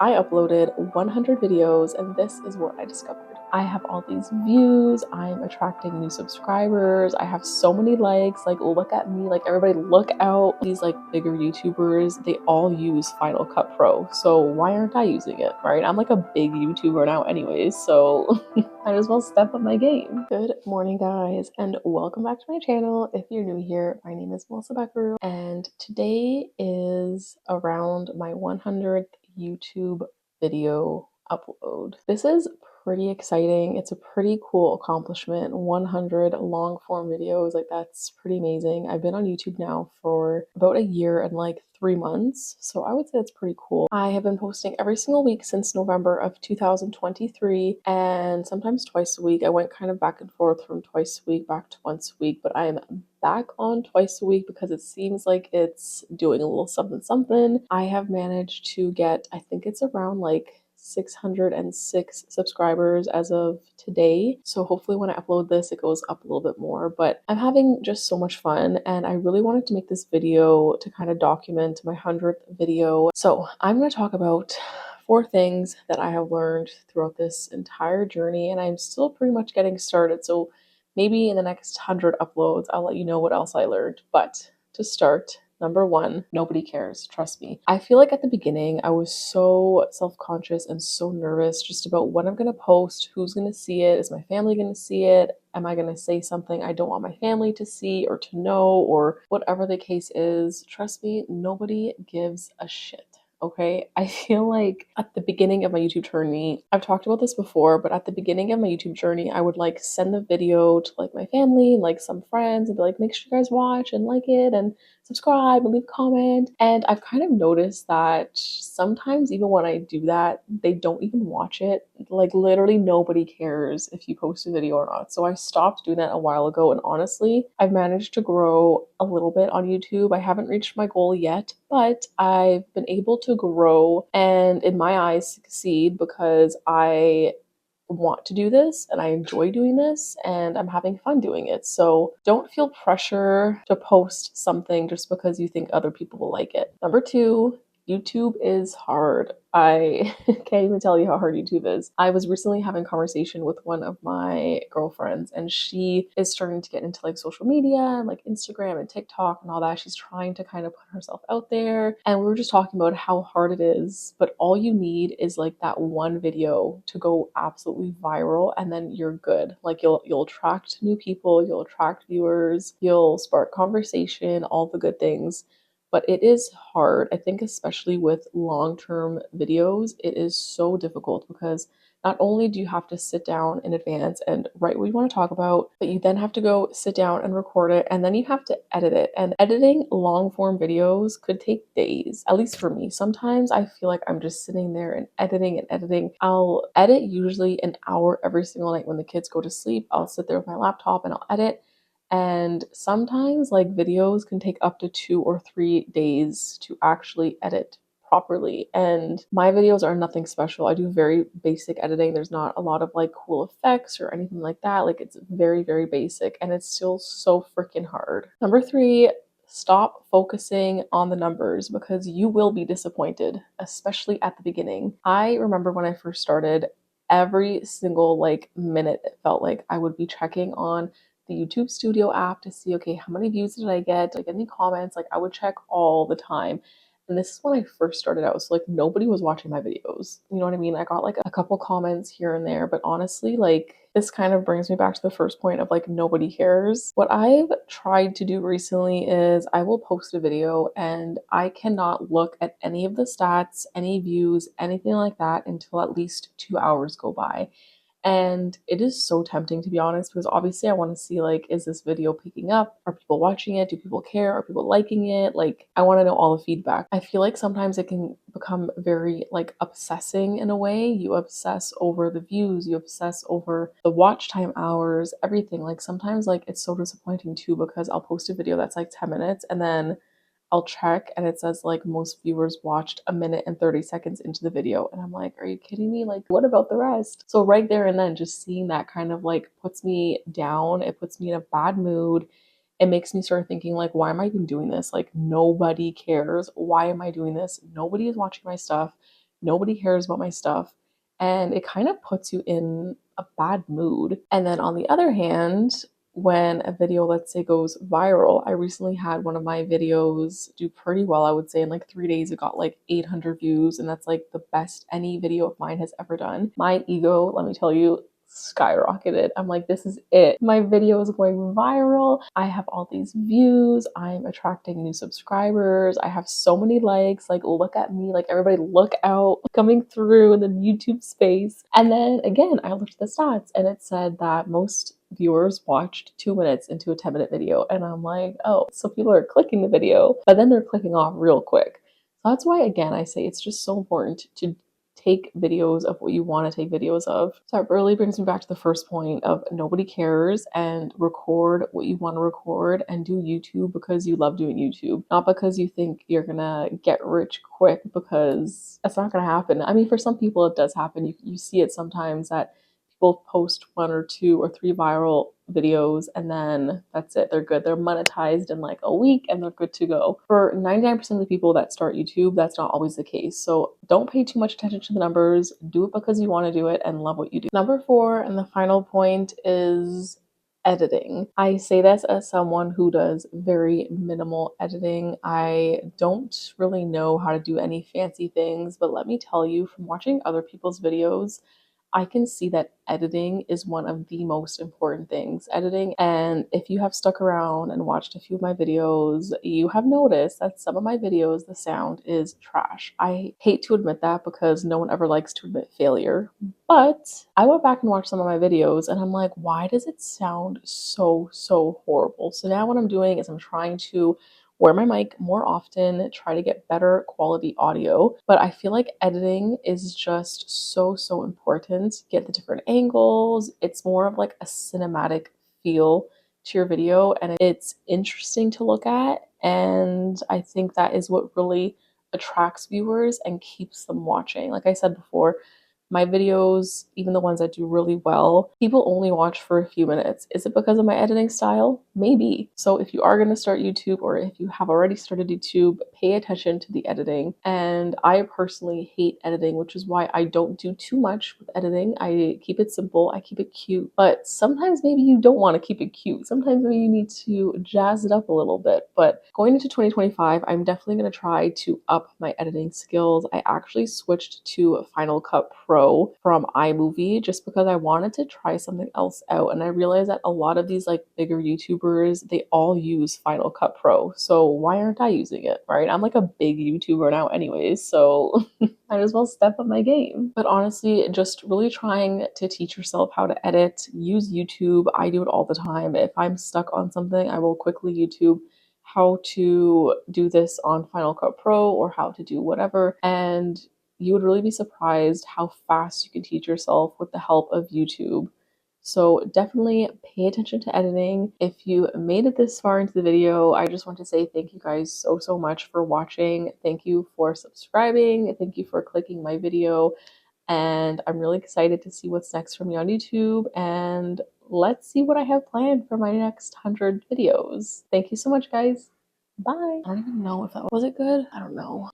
I uploaded 100 videos and this is what I discovered. I have all these views, I'm attracting new subscribers, I have so many likes, like look at me, like everybody look out. These like bigger YouTubers, they all use Final Cut Pro, so why aren't I using it, right? I'm like a big YouTuber now anyways, so might as well step up my game. Good morning guys, and welcome back to my channel. If you're new here, my name is Melissa Beckeru, and today is around my 100th YouTube video upload. This is pretty exciting. It's a pretty cool accomplishment. 100 long form videos, like that's pretty amazing. I've been on YouTube now for about a year and like 3 months, so I would say it's pretty cool. I have been posting every single week since November of 2023 and sometimes twice a week. I went kind of back and forth from twice a week back to once a week, but I am back on twice a week because it seems like it's doing a little something something. I have managed to get, I think it's around like 606 subscribers as of today. So hopefully when I upload this, it goes up a little bit more, but I'm having just so much fun and I really wanted to make this video to kind of document my 100th video. So I'm going to talk about 4 things that I have learned throughout this entire journey, and I'm still pretty much getting started. So maybe in the next 100 uploads, I'll let you know what else I learned. But to start, number 1, nobody cares. Trust me. I feel like at the beginning, I was so self-conscious and so nervous just about what I'm going to post, who's going to see it, is my family going to see it, am I going to say something I don't want my family to see or to know, or whatever the case is. Trust me, nobody gives a shit. Okay, I feel like at the beginning of my YouTube journey, I've talked about this before, but at the beginning of my YouTube journey, I would like send the video to like my family and like some friends and be like, make sure you guys watch and like it and subscribe and leave a comment. And I've kind of noticed that sometimes even when I do that, they don't even watch it. Like literally nobody cares if you post a video or not. So I stopped doing that a while ago, and honestly, I've managed to grow a little bit on YouTube. I haven't reached my goal yet, but I've been able to grow and in my eyes succeed because I want to do this and I enjoy doing this and I'm having fun doing it. So don't feel pressure to post something just because you think other people will like it. Number 2, YouTube is hard. I can't even tell you how hard YouTube is. I was recently having a conversation with one of my girlfriends and she is starting to get into like social media and like Instagram and TikTok and all that. She's trying to kind of put herself out there, and we were just talking about how hard it is, but all you need is like that one video to go absolutely viral and then you're good. Like you'll attract new people, you'll attract viewers, you'll spark conversation, all the good things. But it is hard. I think especially with long-term videos, it is so difficult because not only do you have to sit down in advance and write what you want to talk about, but you then have to go sit down and record it, and then you have to edit it. And editing long-form videos could take days, at least for me. Sometimes I feel like I'm just sitting there and editing and editing. I'll edit usually an hour every single night when the kids go to sleep. I'll sit there with my laptop and I'll edit. And sometimes like videos can take up to 2 or 3 days to actually edit properly. And my videos are nothing special. I do very basic editing. There's not a lot of like cool effects or anything like that. Like it's very, very basic and it's still so freaking hard. Number 3, stop focusing on the numbers because you will be disappointed, especially at the beginning. I remember when I first started, every single like minute it felt like I would be checking on the YouTube Studio app to see, okay, how many views did I get? Like any comments? Like I would check all the time. And this is when I first started out. So like nobody was watching my videos. You know what I mean? I got like a couple comments here and there, but honestly, like this kind of brings me back to the first point of like nobody cares. What I've tried to do recently is I will post a video and I cannot look at any of the stats, any views, anything like that until at least 2 hours go by. And it is so tempting, to be honest, because obviously I want to see like, is this video picking up? Are people watching it? Do people care? Are people liking it? Like, I want to know all the feedback. I feel like sometimes it can become very like obsessing in a way. You obsess over the views, you obsess over the watch time hours, everything. Like sometimes like it's so disappointing too because I'll post a video that's like 10 minutes and then I'll check and it says like most viewers watched 1 minute and 30 seconds into the video. And I'm like, are you kidding me? Like, what about the rest? So right there and then just seeing that kind of like puts me down. It puts me in a bad mood. It makes me start thinking like, why am I even doing this? Like nobody cares. Why am I doing this? Nobody is watching my stuff. nobody cares about my stuff, and it kind of puts you in a bad mood. And then on the other hand, when a video, let's say, goes viral, I recently had one of my videos do pretty well. I would say in like 3 days, it got like 800 views, and that's like the best any video of mine has ever done. My ego, let me tell you, skyrocketed. I'm like, this is it. My video is going viral. I have all these views. I'm attracting new subscribers. I have so many likes. Like, look at me. Like, everybody look out, coming through in the YouTube space. And then again, I looked at the stats and it said that most viewers watched 2 minutes into a 10-minute video. And I'm like, oh, so people are clicking the video, but then they're clicking off real quick. So that's why, again, I say it's just so important to take videos of what you want to take videos of. So that really brings me back to the first point of nobody cares, and record what you want to record and do YouTube because you love doing YouTube, not because you think you're gonna get rich quick, because that's not gonna happen. I mean, for some people it does happen. You see it sometimes that people post 1 or 2 or 3 viral videos and then that's it. They're good. They're monetized in like a week and they're good to go. For 99% of the people that start YouTube, that's not always the case. So don't pay too much attention to the numbers. Do it because you want to do it and love what you do. Number 4, and the final point, is editing. I say this as someone who does very minimal editing. I don't really know how to do any fancy things, but let me tell you, from watching other people's videos, I can see that editing is one of the most important things. Editing, and if you have stuck around and watched a few of my videos, you have noticed that some of my videos, the sound is trash. I hate to admit that because no one ever likes to admit failure, but I went back and watched some of my videos and I'm like, why does it sound so horrible? So now what I'm doing is I'm trying to wear my mic more often, try to get better quality audio. But I feel like editing is just so important. Get the different angles. It's more of like a cinematic feel to your video and it's interesting to look at. And I think that is what really attracts viewers and keeps them watching. Like I said before, my videos, even the ones that do really well, people only watch for a few minutes. Is it because of my editing style? Maybe. So if you are going to start YouTube, or if you have already started YouTube, pay attention to the editing. And I personally hate editing, which is why I don't do too much with editing. I keep it simple, I keep it cute. But sometimes maybe you don't want to keep it cute. Sometimes maybe you need to jazz it up a little bit. But going into 2025, I'm definitely going to try to up my editing skills. I actually switched to Final Cut Pro from iMovie just because I wanted to try something else out. And I realized that a lot of these like bigger YouTubers, they all use Final Cut Pro. So why aren't I using it, right? I'm like a big YouTuber now anyways, so might as well step up my game. But honestly, just really trying to teach yourself how to edit, use YouTube. I do it all the time. If I'm stuck on something, I will quickly YouTube how to do this on Final Cut Pro or how to do whatever. And you would really be surprised how fast you can teach yourself with the help of YouTube. So definitely pay attention to editing. If you made it this far into the video, I just want to say thank you guys so much for watching. Thank you for subscribing. Thank you for clicking my video. And I'm really excited to see what's next from me on YouTube. And let's see what I have planned for my next 100 videos. Thank you so much, guys. Bye. I don't even know if that was it good. I don't know.